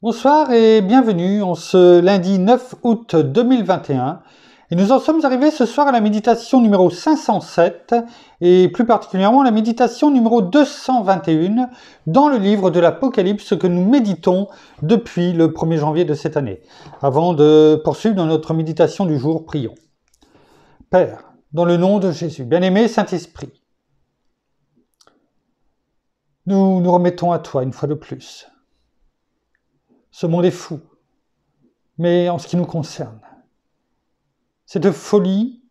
Bonsoir et bienvenue en ce lundi 9 août 2021. Et nous en sommes arrivés ce soir à la méditation numéro 507 et plus particulièrement à la méditation numéro 221 dans le livre de l'Apocalypse que nous méditons depuis le 1er janvier de cette année. Avant de poursuivre dans notre méditation du jour, prions. Père, dans le nom de Jésus, bien-aimé Saint-Esprit, nous nous remettons à toi une fois de plus. Ce monde est fou, mais en ce qui nous concerne, cette folie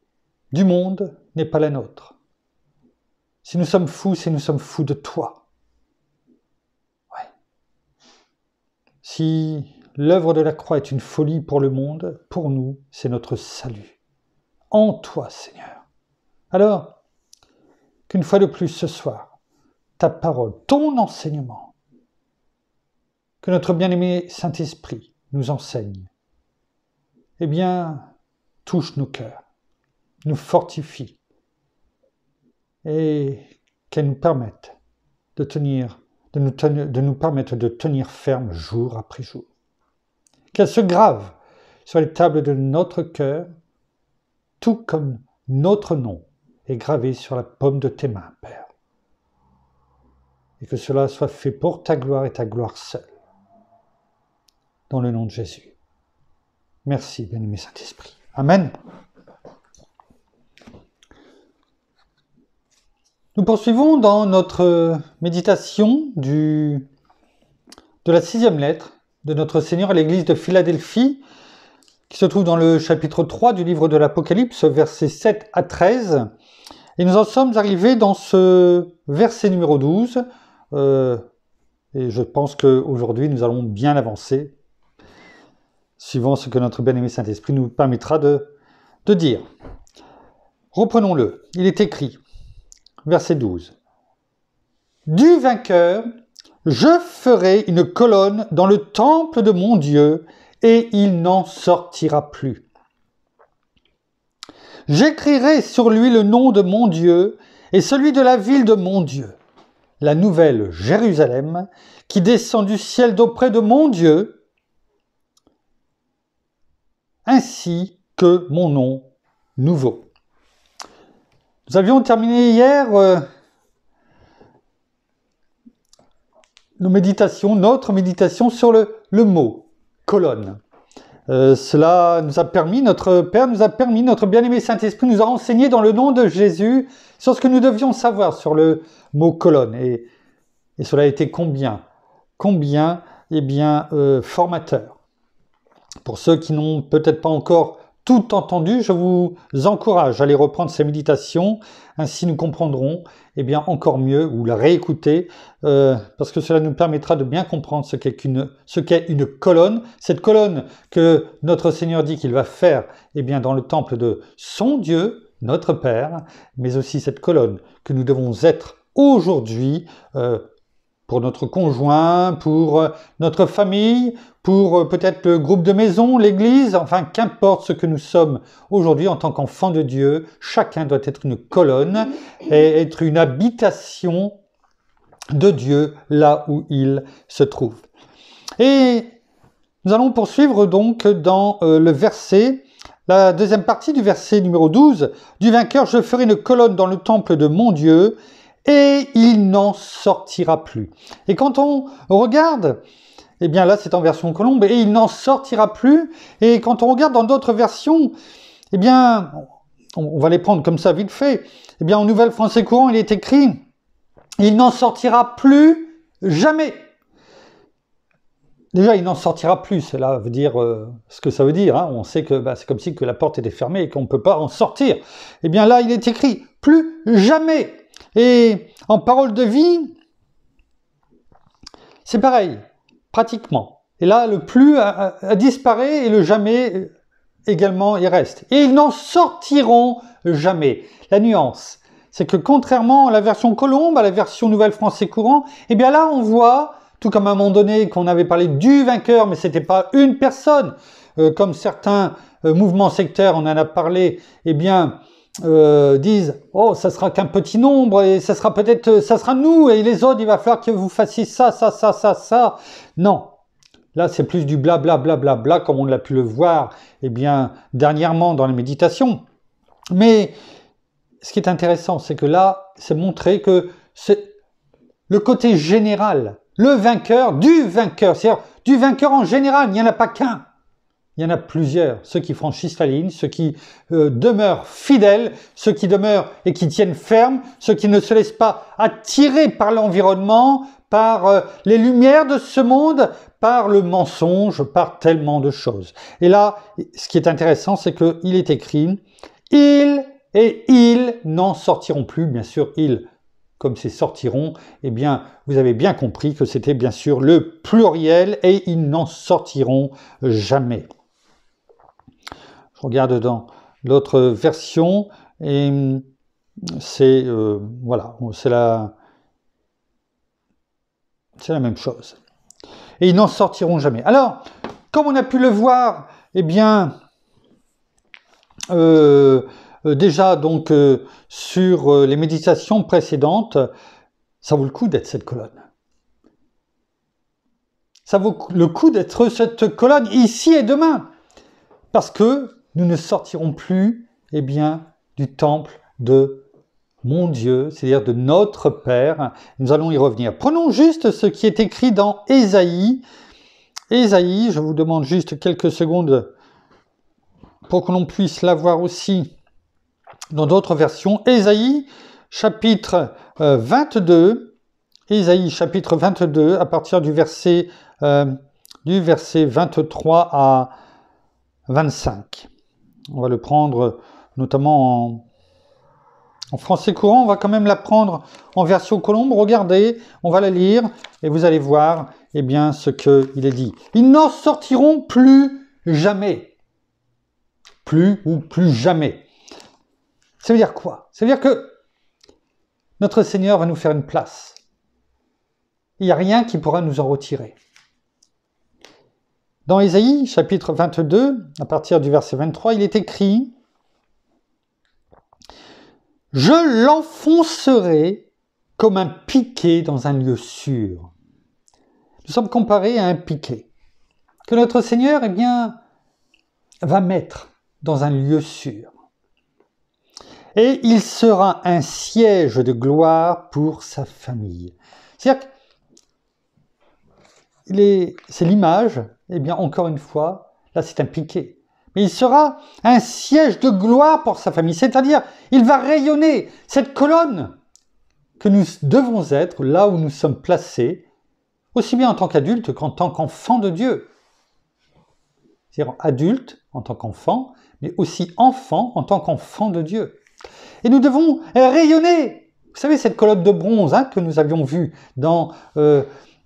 du monde n'est pas la nôtre. Si nous sommes fous, c'est nous sommes fous de toi. Ouais. Si l'œuvre de la croix est une folie pour le monde, pour nous, c'est notre salut. En toi, Seigneur. Alors, qu'une fois de plus ce soir, ta parole, ton enseignement, que notre bien-aimé Saint-Esprit nous enseigne, eh bien, touche nos cœurs, nous fortifie et qu'elle nous permette de nous permettre de tenir ferme jour après jour. Qu'elle se grave sur les tables de notre cœur, tout comme notre nom est gravé sur la paume de tes mains, Père. Et que cela soit fait pour ta gloire et ta gloire seule. Dans le nom de Jésus. Merci, bien-aimé Saint-Esprit. Amen. Nous poursuivons dans notre méditation de la 6e lettre de notre Seigneur à l'église de Philadelphie, qui se trouve dans le chapitre 3 du livre de l'Apocalypse, versets 7 à 13. Et nous en sommes arrivés dans ce verset numéro 12. Et je pense qu'aujourd'hui, nous allons bien avancer, suivant ce que notre bien-aimé Saint-Esprit nous permettra de dire. Reprenons-le. Il est écrit, verset 12. « Du vainqueur, je ferai une colonne dans le temple de mon Dieu, et il n'en sortira plus. J'écrirai sur lui le nom de mon Dieu et celui de la ville de mon Dieu, la nouvelle Jérusalem, qui descend du ciel d'auprès de mon Dieu, ainsi que mon nom nouveau. » Nous avions terminé hier notre méditation sur le mot « colonne ». Cela nous a permis, notre Père nous a permis, notre bien-aimé Saint-Esprit nous a enseigné dans le nom de Jésus sur ce que nous devions savoir sur le mot « colonne ». Et cela a été combien formateur. Pour ceux qui n'ont peut-être pas encore tout entendu, je vous encourage à aller reprendre ces méditations, ainsi nous comprendrons encore mieux, ou la réécouter, parce que cela nous permettra de bien comprendre ce qu'est une colonne, cette colonne que notre Seigneur dit qu'il va faire dans le temple de son Dieu, notre Père, mais aussi cette colonne que nous devons être aujourd'hui pour notre conjoint, pour notre famille, pour peut-être le groupe de maison, l'église, enfin qu'importe ce que nous sommes aujourd'hui en tant qu'enfants de Dieu, chacun doit être une colonne et être une habitation de Dieu là où il se trouve. Et nous allons poursuivre donc dans le verset, la deuxième partie du verset numéro 12. « Du vainqueur, je ferai une colonne dans le temple de mon Dieu, et il n'en sortira plus. » Et quand on regarde, là c'est en version Colombe, et il n'en sortira plus. Et quand on regarde dans d'autres versions, on va les prendre comme ça vite fait. En Nouvelle Français Courant, il est écrit, il n'en sortira plus jamais. Déjà, il n'en sortira plus, cela veut dire ce que ça veut dire. On sait que c'est comme si que la porte était fermée et qu'on ne peut pas en sortir. Là, il est écrit, plus jamais. Et en parole de vie, c'est pareil, pratiquement. Et là, le plus a disparu et le jamais également il reste. Et ils n'en sortiront jamais. La nuance, c'est que contrairement à la version Colombe, à la version Nouvelle Français Courant, là on voit, tout comme à un moment donné qu'on avait parlé du vainqueur, mais c'était pas une personne, comme certains mouvements sectaires, on en a parlé, disent « Oh, ça sera qu'un petit nombre et ça sera nous et les autres, il va falloir que vous fassiez ça. » Non. Là, c'est plus du blablabla, bla, bla, bla, comme on l'a pu le voir eh bien, dernièrement dans les méditations. Mais ce qui est intéressant, c'est que là, c'est montré que c'est le côté général, le vainqueur du vainqueur, c'est-à-dire du vainqueur en général, il n'y en a pas qu'un. Il y en a plusieurs, ceux qui franchissent la ligne, ceux qui demeurent fidèles, ceux qui demeurent et qui tiennent ferme, ceux qui ne se laissent pas attirer par l'environnement, par les lumières de ce monde, par le mensonge, par tellement de choses. Et là, ce qui est intéressant, c'est qu'il est écrit « ils n'en sortiront plus ». Bien sûr, ils, comme c'est sortiront, eh bien, vous avez bien compris que c'était bien sûr le pluriel et ils n'en sortiront jamais. Je regarde dans l'autre version et c'est voilà, c'est la même chose. Et ils n'en sortiront jamais. Alors, comme on a pu le voir, eh bien, déjà donc sur les méditations précédentes, ça vaut le coup d'être cette colonne. Ça vaut le coup d'être cette colonne ici et demain, parce que nous ne sortirons plus eh bien, du temple de mon Dieu, c'est-à-dire de notre Père. Nous allons y revenir. Prenons juste ce qui est écrit dans Ésaïe. Ésaïe, je vous demande juste quelques secondes pour que l'on puisse l'avoir aussi dans d'autres versions. Ésaïe, chapitre 22. Ésaïe, chapitre 22, à partir du verset 23 à 25. On va le prendre notamment en français courant. On va quand même la prendre en version colombe. Regardez, on va la lire et vous allez voir eh bien, ce qu'il est dit. Ils n'en sortiront plus jamais. Plus ou plus jamais. Ça veut dire quoi? Ça veut dire que notre Seigneur va nous faire une place. Il n'y a rien qui pourra nous en retirer. Dans Ésaïe, chapitre 22, à partir du verset 23, il est écrit « Je l'enfoncerai comme un piquet dans un lieu sûr. » Nous sommes comparés à un piquet que notre Seigneur eh bien, va mettre dans un lieu sûr. Et il sera un siège de gloire pour sa famille. C'est-à-dire que c'est l'image, eh bien encore une fois, là c'est un piquet. Mais il sera un siège de gloire pour sa famille, c'est-à-dire il va rayonner cette colonne que nous devons être là où nous sommes placés, aussi bien en tant qu'adultes qu'en tant qu'enfants de Dieu. C'est-à-dire adulte en tant qu'enfant, mais aussi enfant en tant qu'enfant de Dieu. Et nous devons rayonner. Vous savez, cette colonne de bronze que nous avions vue dans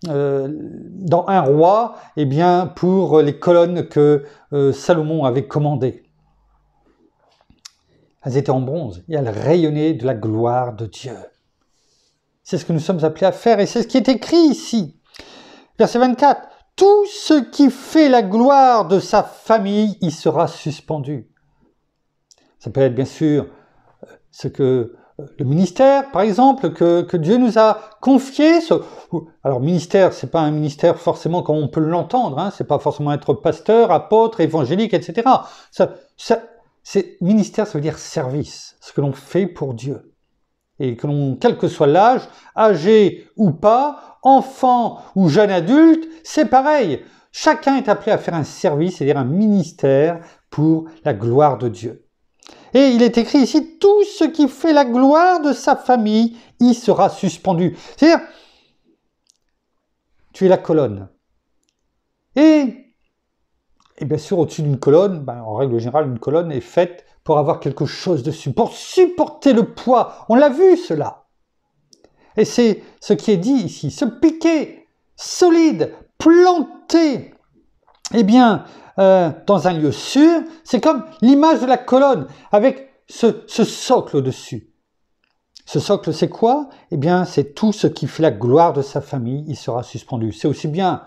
un roi, eh bien, pour les colonnes que Salomon avait commandées. Elles étaient en bronze et elles rayonnaient de la gloire de Dieu. C'est ce que nous sommes appelés à faire et c'est ce qui est écrit ici. Verset 24. Tout ce qui fait la gloire de sa famille y sera suspendu. Ça peut être bien sûr ce que le ministère, par exemple, que Dieu nous a confié. Alors, ministère, c'est pas un ministère forcément comme on peut l'entendre. C'est pas forcément être pasteur, apôtre, évangélique, etc. Ministère, ça veut dire service, ce que l'on fait pour Dieu. Et que l'on, quel que soit l'âge, âgé ou pas, enfant ou jeune adulte, c'est pareil. Chacun est appelé à faire un service, c'est-à-dire un ministère pour la gloire de Dieu. Et il est écrit ici, tout ce qui fait la gloire de sa famille, y sera suspendu. C'est-à-dire, tu es la colonne. Et bien sûr, au-dessus d'une colonne, en règle générale, une colonne est faite pour avoir quelque chose dessus, pour supporter le poids. On l'a vu cela. Et c'est ce qui est dit ici, ce piquet solide, planté, eh bien, dans un lieu sûr, c'est comme l'image de la colonne avec ce socle au-dessus. Ce socle, c'est quoi? Eh bien, c'est tout ce qui fait la gloire de sa famille, il sera suspendu. C'est aussi bien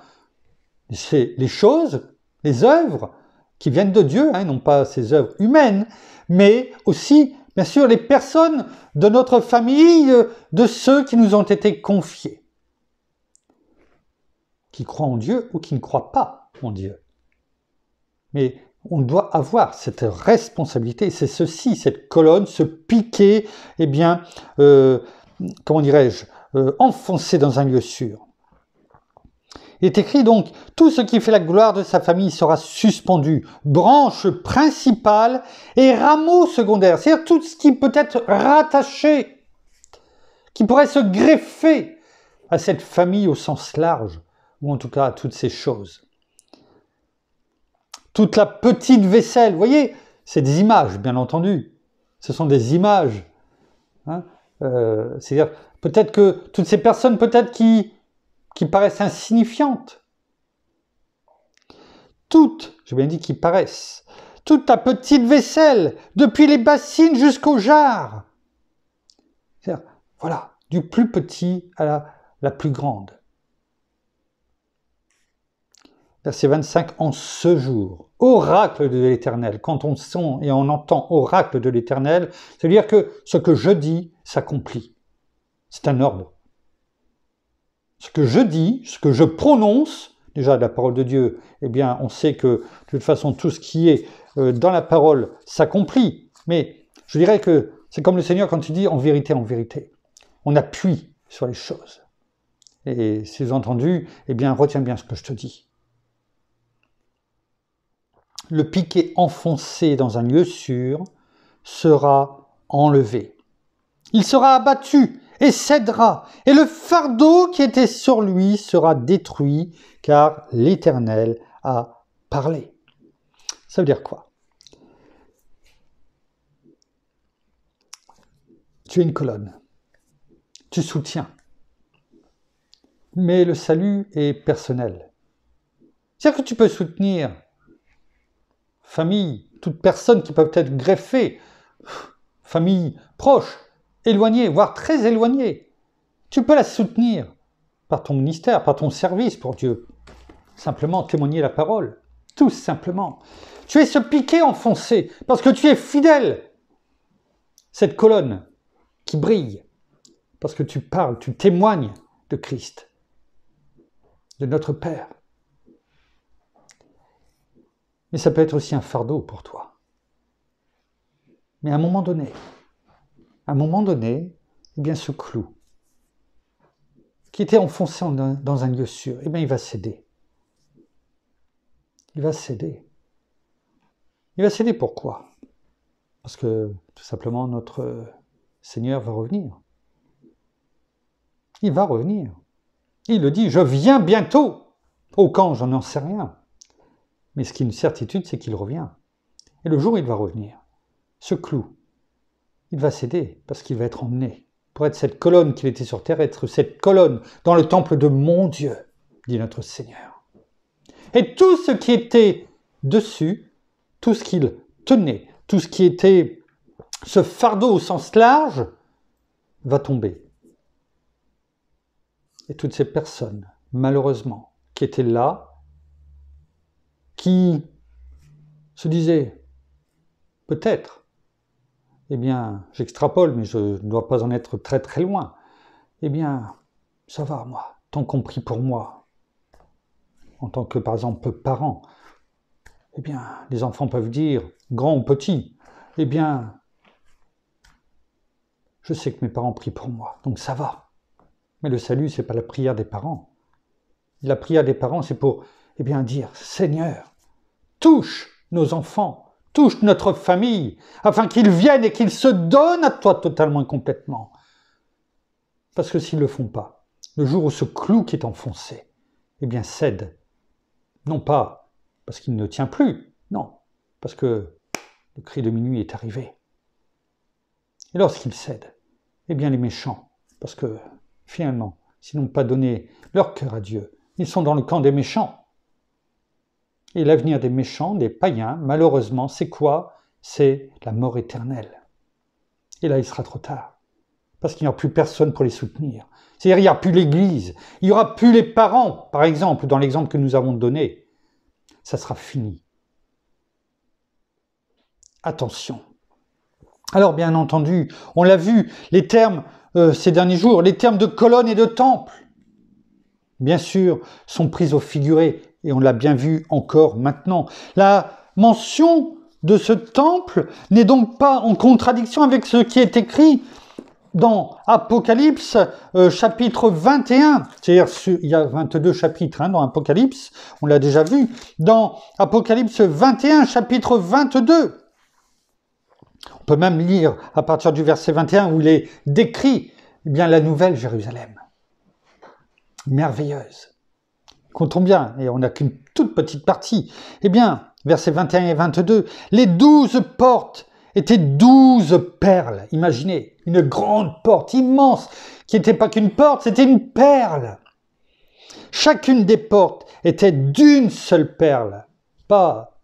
les choses, les œuvres qui viennent de Dieu, non pas ces œuvres humaines, mais aussi, bien sûr, les personnes de notre famille, de ceux qui nous ont été confiés. qui croient en Dieu ou qui ne croient pas en Dieu. Mais on doit avoir cette responsabilité, c'est ceci, cette colonne, ce piquet, eh bien, comment dirais-je, enfoncé dans un lieu sûr. Il est écrit donc, tout ce qui fait la gloire de sa famille sera suspendu, branche principale et rameau secondaire, c'est-à-dire tout ce qui peut être rattaché, qui pourrait se greffer à cette famille au sens large, ou en tout cas à toutes ces choses. Toute la petite vaisselle, vous voyez, c'est des images, bien entendu. Ce sont des images. Hein, c'est-à-dire, peut-être que toutes ces personnes, peut-être qui paraissent insignifiantes, toutes, j'ai bien dit qui paraissent, toute ta petite vaisselle, depuis les bassines jusqu'aux jarres. C'est-à-dire, voilà, du plus petit à la plus grande. Verset 25, en ce jour, oracle de l'Éternel. Quand on sent et on entend oracle de l'Éternel, c'est-à-dire que ce que je dis s'accomplit. C'est un ordre. Ce que je dis, ce que je prononce, déjà la parole de Dieu, eh bien on sait que de toute façon tout ce qui est dans la parole s'accomplit. Mais je dirais que c'est comme le Seigneur quand il dit en vérité, on appuie sur les choses. Et si vous avez entendu, eh bien retiens bien ce que je te dis. Le piquet enfoncé dans un lieu sûr sera enlevé. Il sera abattu et cédera, et le fardeau qui était sur lui sera détruit, car l'Éternel a parlé. Ça veut dire quoi? Tu es une colonne, tu soutiens, mais le salut est personnel. C'est-à-dire que tu peux soutenir famille, toute personne qui peuvent être greffées, famille proche, éloignée, voire très éloignée. Tu peux la soutenir par ton ministère, par ton service pour Dieu. Simplement témoigner la parole, tout simplement. Tu es ce piquet enfoncé parce que tu es fidèle. Cette colonne qui brille parce que tu parles, tu témoignes de Christ, de notre Père. Mais ça peut être aussi un fardeau pour toi. Mais à un moment donné, eh bien ce clou qui était enfoncé dans un lieu sûr, eh bien il va céder. Il va céder. Il va céder pourquoi? Parce que tout simplement notre Seigneur va revenir. Il va revenir. Il le dit, je viens bientôt. Au quand, j'en sais rien. Mais ce qui est une certitude, c'est qu'il revient. Et le jour où il va revenir, ce clou, il va céder parce qu'il va être emmené pour être cette colonne qu'il était sur terre, être cette colonne dans le temple de mon Dieu, dit notre Seigneur. Et tout ce qui était dessus, tout ce qu'il tenait, tout ce qui était ce fardeau au sens large, va tomber. Et toutes ces personnes, malheureusement, qui étaient là, qui se disaient, peut-être, eh bien, j'extrapole, mais je ne dois pas en être très très loin, eh bien, ça va, moi, tant qu'on prie pour moi, en tant que, par exemple, parent, eh bien, les enfants peuvent dire, grand ou petit, eh bien, je sais que mes parents prient pour moi, donc ça va. Mais le salut, ce n'est pas la prière des parents. La prière des parents, c'est pour, eh bien, dire, Seigneur, touche nos enfants, touche notre famille, afin qu'ils viennent et qu'ils se donnent à toi totalement et complètement. Parce que s'ils ne le font pas, le jour où ce clou qui est enfoncé, eh bien, cède. Non pas parce qu'il ne tient plus, non, parce que le cri de minuit est arrivé. Et lorsqu'il cède, eh bien, les méchants, parce que finalement, s'ils n'ont pas donné leur cœur à Dieu, ils sont dans le camp des méchants. Et l'avenir des méchants, des païens, malheureusement, c'est quoi? C'est la mort éternelle. Et là, il sera trop tard. Parce qu'il n'y aura plus personne pour les soutenir. C'est-à-dire, il n'y aura plus l'Église. Il n'y aura plus les parents, par exemple, dans l'exemple que nous avons donné. Ça sera fini. Attention. Alors, bien entendu, on l'a vu, les termes, ces derniers jours, les termes de colonne et de temple. bien sûr, sont prises au figuré, et on l'a bien vu encore maintenant. La mention de ce temple n'est donc pas en contradiction avec ce qui est écrit dans Apocalypse chapitre 21, c'est-à-dire il y a 22 chapitres dans Apocalypse, on l'a déjà vu, dans Apocalypse 21, chapitre 22. On peut même lire à partir du verset 21 où il est décrit la nouvelle Jérusalem. Merveilleuse. Comptons bien, et on n'a qu'une toute petite partie. Versets 21 et 22, les 12 portes étaient 12 perles. Imaginez, une grande porte immense, qui n'était pas qu'une porte, c'était une perle. Chacune des portes était d'une seule perle, pas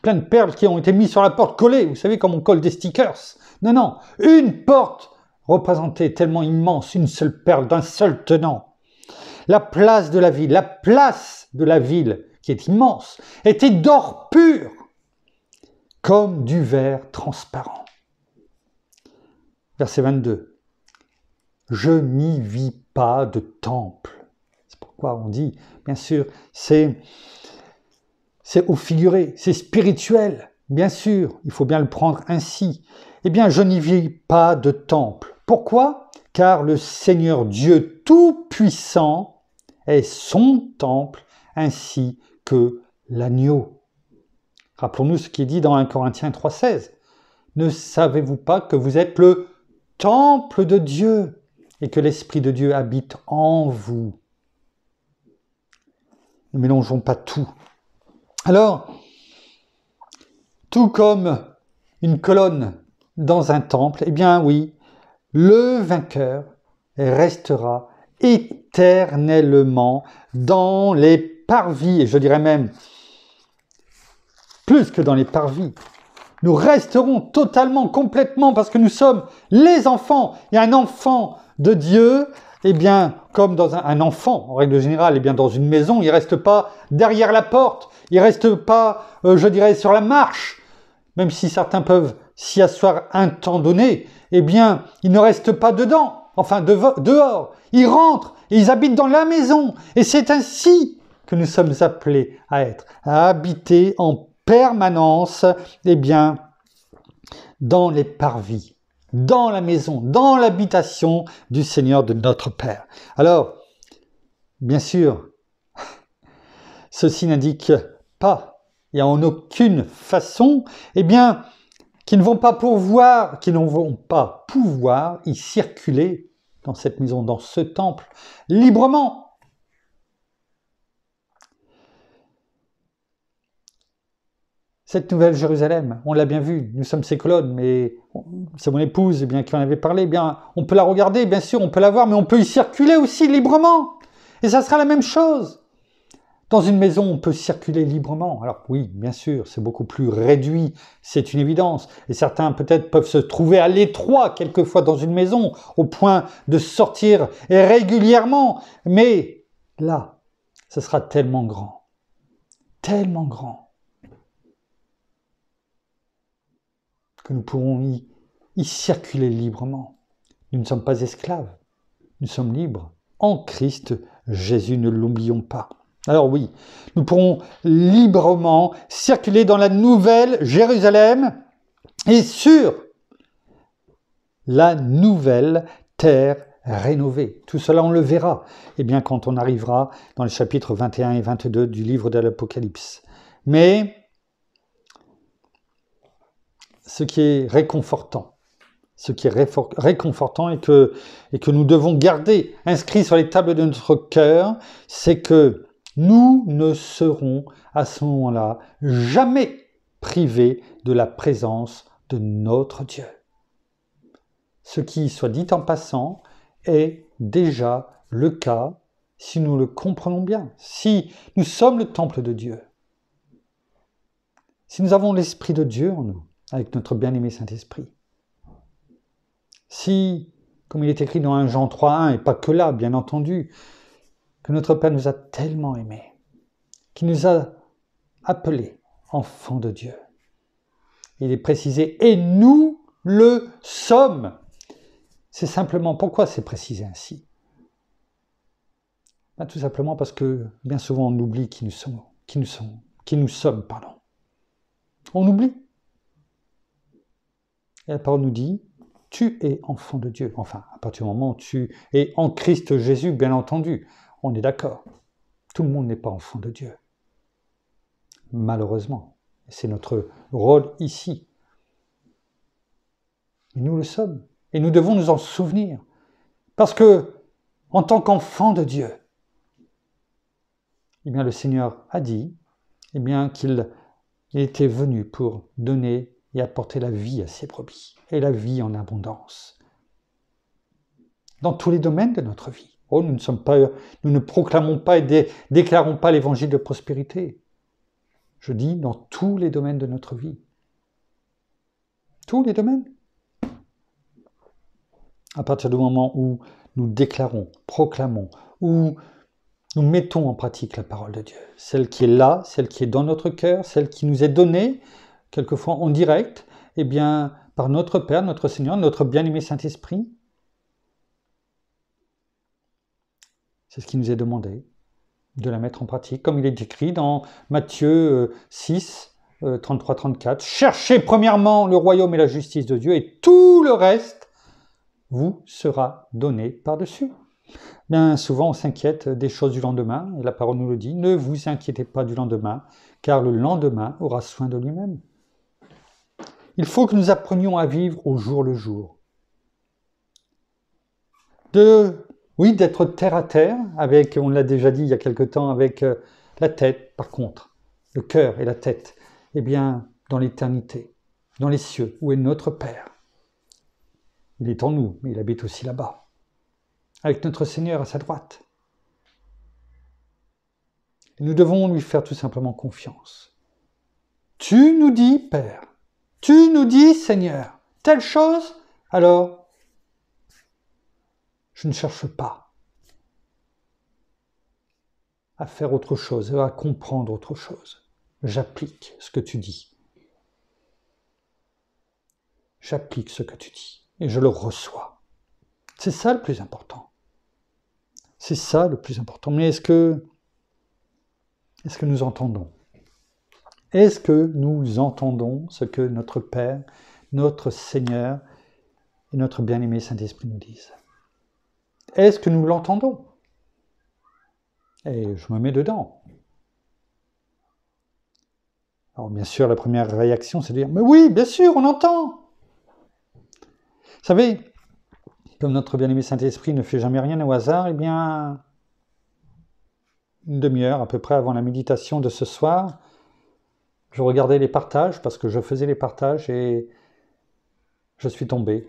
plein de perles qui ont été mises sur la porte collées, vous savez comme on colle des stickers. Non, une porte représentée tellement immense, une seule perle d'un seul tenant. La place de la ville, qui est immense, était d'or pur, comme du verre transparent. Verset 22. Je n'y vis pas de temple. C'est pourquoi on dit, bien sûr, c'est au figuré, c'est spirituel, bien sûr, il faut bien le prendre ainsi. Je n'y vis pas de temple. Pourquoi ? Car le Seigneur Dieu Tout-Puissant est son temple ainsi que l'agneau. Rappelons-nous ce qui est dit dans 1 Corinthiens 3,16. Ne savez-vous pas que vous êtes le temple de Dieu et que l'Esprit de Dieu habite en vous? Ne mélangeons pas tout. Alors, tout comme une colonne dans un temple, oui, le vainqueur restera éternellement dans les parvis, et je dirais même plus que dans les parvis. Nous resterons totalement, complètement, parce que nous sommes les enfants, et un enfant de Dieu, comme dans un enfant, en règle générale, dans une maison, il ne reste pas derrière la porte, il ne reste pas, sur la marche, même si certains peuvent s'y asseoir un temps donné, il ne reste pas dedans, dehors. Ils rentrent et ils habitent dans la maison. Et c'est ainsi que nous sommes appelés à être, à habiter en permanence, dans les parvis, dans la maison, dans l'habitation du Seigneur de notre Père. Alors, bien sûr, ceci n'indique pas, et en aucune façon, qu'ils ne vont pas pouvoir y circuler dans cette maison, dans ce temple, librement. Cette nouvelle Jérusalem, on l'a bien vu, nous sommes ses colonnes, mais c'est mon épouse qui en avait parlé, on peut la regarder, bien sûr, on peut la voir, mais on peut y circuler aussi librement. Et ça sera la même chose. Dans une maison, on peut circuler librement. Alors oui, bien sûr, c'est beaucoup plus réduit, c'est une évidence. Et certains peut-être peuvent se trouver à l'étroit quelquefois dans une maison, au point de sortir régulièrement. Mais là, ce sera tellement grand, que nous pourrons y circuler librement. Nous ne sommes pas esclaves, nous sommes libres. En Christ Jésus, ne l'oublions pas. Alors oui, nous pourrons librement circuler dans la nouvelle Jérusalem et sur la nouvelle terre rénovée. Tout cela, on le verra quand on arrivera dans les chapitres 21 et 22 du livre de l'Apocalypse. Mais ce qui est réconfortant, et que nous devons garder inscrit sur les tables de notre cœur, c'est que nous ne serons à ce moment-là jamais privés de la présence de notre Dieu. Ce qui, soit dit en passant, est déjà le cas si nous le comprenons bien. Si nous sommes le temple de Dieu, si nous avons l'Esprit de Dieu en nous, avec notre bien-aimé Saint-Esprit, si, comme il est écrit dans 1 Jean 3,1, et pas que là, bien entendu, que notre Père nous a tellement aimés, qu'il nous a appelés enfants de Dieu. Il est précisé, et nous le sommes. C'est simplement, pourquoi c'est précisé ainsi ? Ben, tout simplement parce que bien souvent on oublie qui nous sommes, pardon. On oublie. Et la parole nous dit, tu es enfant de Dieu. Enfin, à partir du moment où tu es en Christ Jésus, bien entendu, on est d'accord. Tout le monde n'est pas enfant de Dieu. Malheureusement. C'est notre rôle ici. Mais nous le sommes. Et nous devons nous en souvenir. Parce que, en tant qu'enfant de Dieu, eh bien, le Seigneur a dit eh bien, qu'il était venu pour donner et apporter la vie à ses brebis. Et la vie en abondance. Dans tous les domaines de notre vie. Oh, nous ne proclamons pas et déclarons pas l'évangile de prospérité. Je dis dans tous les domaines de notre vie. Tous les domaines. À partir du moment où nous déclarons, proclamons, où nous mettons en pratique la parole de Dieu, celle qui est là, celle qui est dans notre cœur, celle qui nous est donnée, quelquefois en direct, eh bien, par notre Père, notre Seigneur, notre bien-aimé Saint-Esprit. C'est ce qui nous est demandé, de la mettre en pratique, comme il est écrit dans Matthieu 6, 33-34. Cherchez premièrement le royaume et la justice de Dieu, et tout le reste vous sera donné par-dessus. Bien souvent, on s'inquiète des choses du lendemain, et la parole nous le dit, ne vous inquiétez pas du lendemain, car le lendemain aura soin de lui-même. Il faut que nous apprenions à vivre au jour le jour. D'être terre à terre, avec, on l'a déjà dit il y a quelque temps, avec la tête, par contre, le cœur et la tête, eh bien, dans l'éternité, dans les cieux, où est notre Père. Il est en nous, mais il habite aussi là-bas, avec notre Seigneur à sa droite. Et nous devons lui faire tout simplement confiance. Tu nous dis, Père, tu nous dis, Seigneur, telle chose, alors je ne cherche pas à faire autre chose, à comprendre autre chose. J'applique ce que tu dis. J'applique ce que tu dis et je le reçois. C'est ça le plus important. C'est ça le plus important. Mais est-ce que nous entendons? Est-ce que nous entendons ce que notre Père, notre Seigneur et notre bien-aimé Saint-Esprit nous disent? Est-ce que nous l'entendons? Et je me mets dedans. Alors bien sûr, la première réaction, c'est de dire « Mais oui, bien sûr, on entend !» Vous savez, comme notre bien-aimé Saint-Esprit ne fait jamais rien au hasard, eh bien, une demi-heure à peu près avant la méditation de ce soir, je regardais les partages, parce que je faisais les partages, et je suis tombé,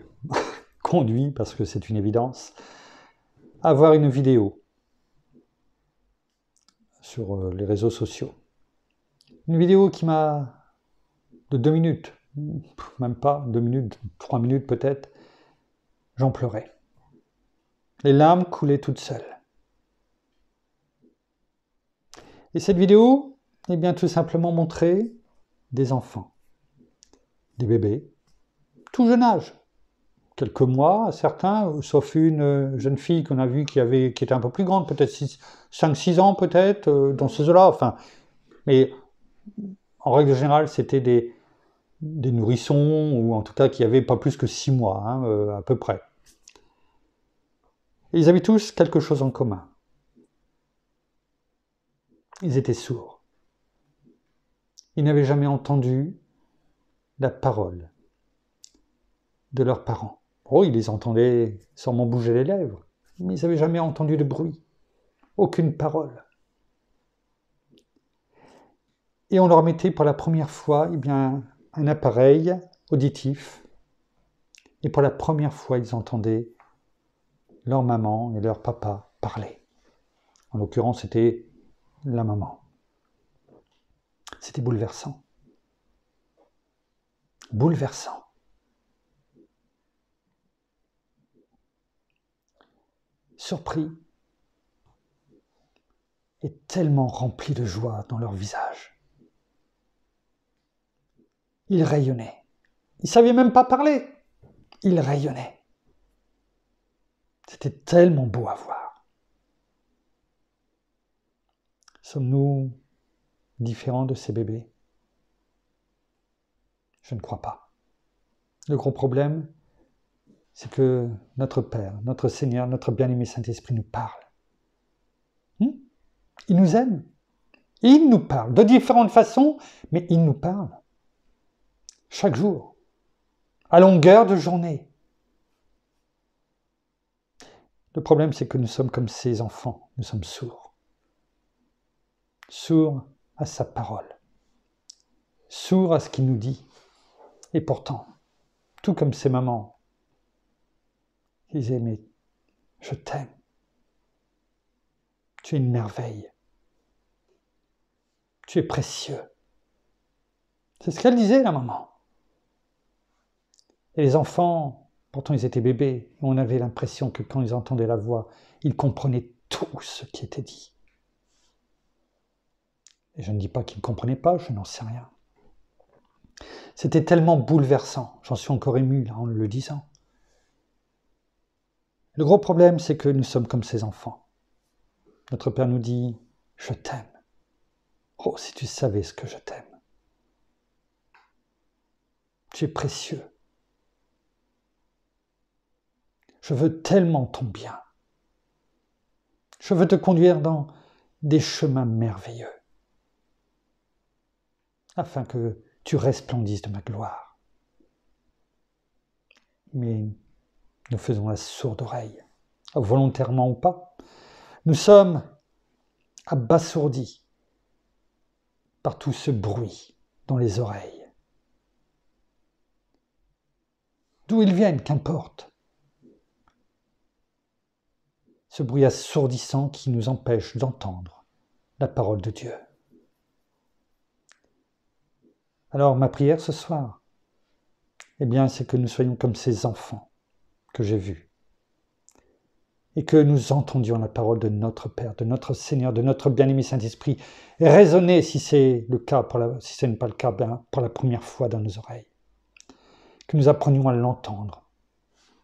conduit, parce que c'est une évidence, à voir une vidéo sur les réseaux sociaux. Une vidéo qui m'a, de 2 minutes, même pas 2 minutes, 3 minutes peut-être, j'en pleurais. Les larmes coulaient toutes seules. Et cette vidéo, eh bien, tout simplement montrait des enfants, des bébés, tout jeune âge, quelques mois, certains, sauf une jeune fille qu'on a vue qui était un peu plus grande, peut-être 5-6 ans peut-être, dans ces eaux-là, enfin, mais en règle générale, c'était des nourrissons, ou en tout cas qui n'avaient pas plus que 6 mois, à peu près. Et ils avaient tous quelque chose en commun. Ils étaient sourds. Ils n'avaient jamais entendu la parole de leurs parents. Oh, ils les entendaient sûrement bouger les lèvres, mais ils n'avaient jamais entendu de bruit, aucune parole. Et on leur mettait pour la première fois eh bien, un appareil auditif, et pour la première fois, ils entendaient leur maman et leur papa parler. En l'occurrence, c'était la maman. C'était bouleversant. Bouleversant. Surpris et tellement remplis de joie dans leur visage. Ils rayonnaient. Ils ne savaient même pas parler. Ils rayonnaient. C'était tellement beau à voir. Sommes-nous différents de ces bébés? Je ne crois pas. Le gros problème, c'est que notre Père, notre Seigneur, notre bien-aimé Saint-Esprit nous parle. Il nous aime. Et il nous parle de différentes façons, mais il nous parle. Chaque jour. À longueur de journée. Le problème, c'est que nous sommes comme ces enfants. Nous sommes sourds. Sourds à sa parole. Sourds à ce qu'il nous dit. Et pourtant, tout comme ces mamans, ils disaient, mais je t'aime. Tu es une merveille. Tu es précieux. C'est ce qu'elle disait, la maman. Et les enfants, pourtant ils étaient bébés, et on avait l'impression que quand ils entendaient la voix, ils comprenaient tout ce qui était dit. Et je ne dis pas qu'ils ne comprenaient pas, je n'en sais rien. C'était tellement bouleversant, j'en suis encore ému là en le disant. Le gros problème, c'est que nous sommes comme ces enfants. Notre Père nous dit, je t'aime. Oh, si tu savais ce que je t'aime. Tu es précieux. Je veux tellement ton bien. Je veux te conduire dans des chemins merveilleux, afin que tu resplendisses de ma gloire. Mais nous faisons la sourde oreille, volontairement ou pas. Nous sommes abasourdis par tout ce bruit dans les oreilles. D'où ils viennent, qu'importe. Ce bruit assourdissant qui nous empêche d'entendre la parole de Dieu. Alors ma prière ce soir, c'est que nous soyons comme ces enfants que j'ai vus et que nous entendions la parole de notre Père, de notre Seigneur, de notre bien-aimé Saint-Esprit résonner, si c'est le cas, si ce n'est pas le cas, pour la première fois dans nos oreilles. Que nous apprenions à l'entendre,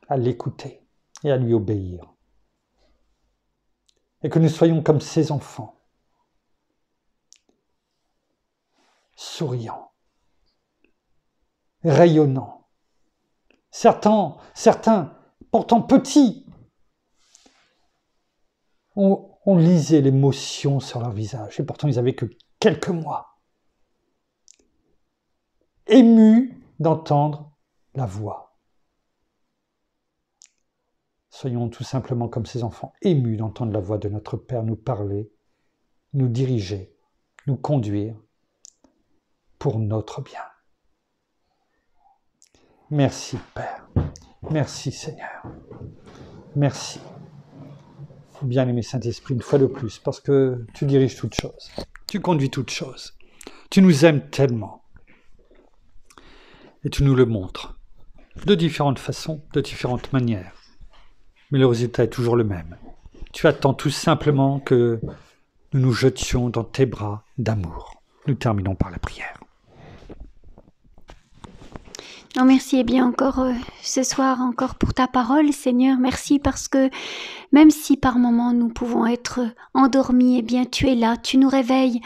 à l'écouter et à lui obéir. Et que nous soyons comme ces enfants, souriants, rayonnants, certains pourtant petits. On lisait l'émotion sur leur visage, et pourtant ils n'avaient que quelques mois. Émus d'entendre la voix. Soyons tout simplement comme ces enfants, émus d'entendre la voix de notre Père nous parler, nous diriger, nous conduire pour notre bien. Merci Père, merci Seigneur, merci. Bien-aimé Saint-Esprit, une fois de plus, parce que tu diriges toutes choses, tu conduis toutes choses, tu nous aimes tellement, et tu nous le montres, de différentes façons, de différentes manières, mais le résultat est toujours le même. Tu attends tout simplement que nous nous jetions dans tes bras d'amour. Nous terminons par la prière. Non, merci et bien encore ce soir, encore pour ta parole, Seigneur. Merci parce que même si par moments nous pouvons être endormis, eh bien tu es là, tu nous réveilles,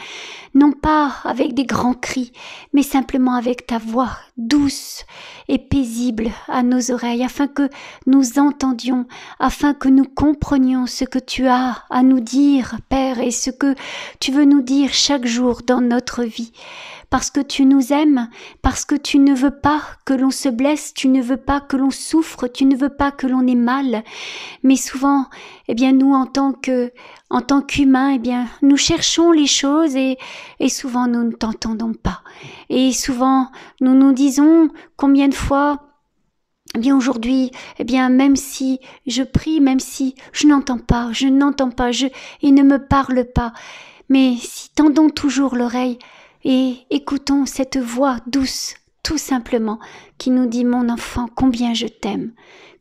non pas avec des grands cris, mais simplement avec ta voix douce et paisible à nos oreilles, afin que nous entendions, afin que nous comprenions ce que tu as à nous dire, Père, et ce que tu veux nous dire chaque jour dans notre vie. Parce que tu nous aimes, parce que tu ne veux pas que l'on se blesse, tu ne veux pas que l'on souffre, tu ne veux pas que l'on ait mal. Mais souvent, eh bien, nous, en tant qu'humains, eh bien, nous cherchons les choses et souvent nous ne t'entendons pas. Et souvent, nous nous disons combien de fois, eh bien, aujourd'hui, eh bien, même si je prie, même si je n'entends pas, il ne me parle pas. Mais si tendons toujours l'oreille, et écoutons cette voix douce, tout simplement, qui nous dit « Mon enfant, combien je t'aime,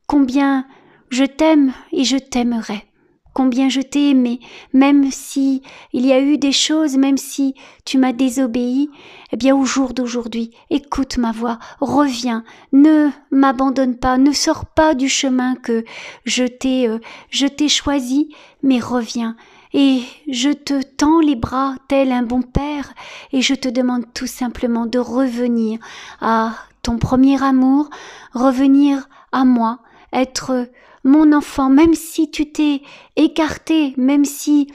combien je t'aime et je t'aimerai, combien je t'ai aimé, même si il y a eu des choses, même si tu m'as désobéi, eh bien au jour d'aujourd'hui, écoute ma voix, reviens, ne m'abandonne pas, ne sors pas du chemin que je t'ai choisi, mais reviens. Et je te tends les bras tel un bon père et je te demande tout simplement de revenir à ton premier amour, revenir à moi, être mon enfant, même si tu t'es écarté, même si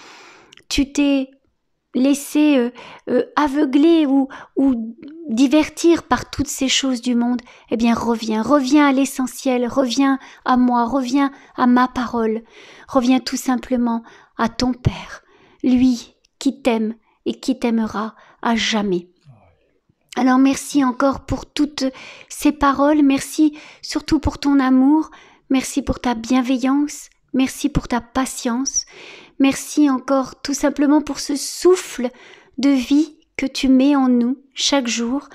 tu t'es laissé aveugler ou divertir par toutes ces choses du monde, eh bien reviens à l'essentiel, reviens à moi, reviens à ma parole, reviens tout simplement à ton Père, lui qui t'aime et qui t'aimera à jamais. Alors merci encore pour toutes ces paroles, merci surtout pour ton amour, merci pour ta bienveillance, merci pour ta patience, merci encore tout simplement pour ce souffle de vie que tu mets en nous chaque jour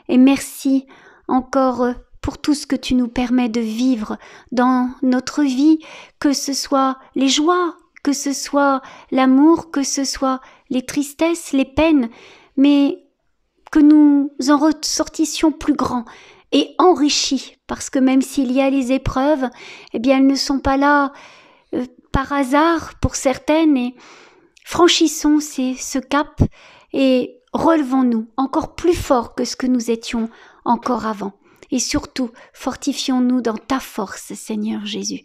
et merci encore pour tout ce que tu nous permets de vivre dans notre vie, que ce soit les joies, que ce soit l'amour, que ce soit les tristesses, les peines, mais que nous en ressortissions plus grands et enrichis, parce que même s'il y a les épreuves, eh bien elles ne sont pas là par hasard pour certaines, et franchissons ce cap et relevons-nous encore plus fort que ce que nous étions encore avant. Et surtout, fortifions-nous dans ta force, Seigneur Jésus.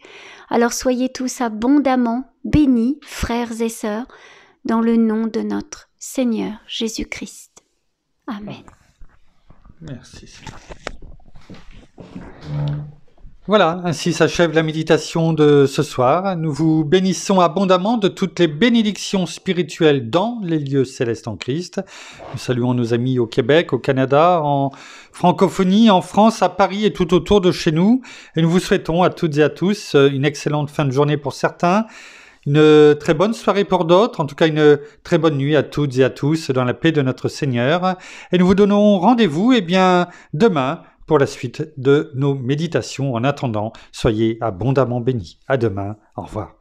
Alors soyez tous abondamment bénis, frères et sœurs, dans le nom de notre Seigneur Jésus-Christ. Amen. Merci. Voilà, ainsi s'achève la méditation de ce soir. Nous vous bénissons abondamment de toutes les bénédictions spirituelles dans les lieux célestes en Christ. Nous saluons nos amis au Québec, au Canada, en francophonie, en France, à Paris et tout autour de chez nous. Et nous vous souhaitons à toutes et à tous une excellente fin de journée pour certains, une très bonne soirée pour d'autres, en tout cas une très bonne nuit à toutes et à tous dans la paix de notre Seigneur. Et nous vous donnons rendez-vous demain pour la suite de nos méditations. En attendant, soyez abondamment bénis. À demain. Au revoir.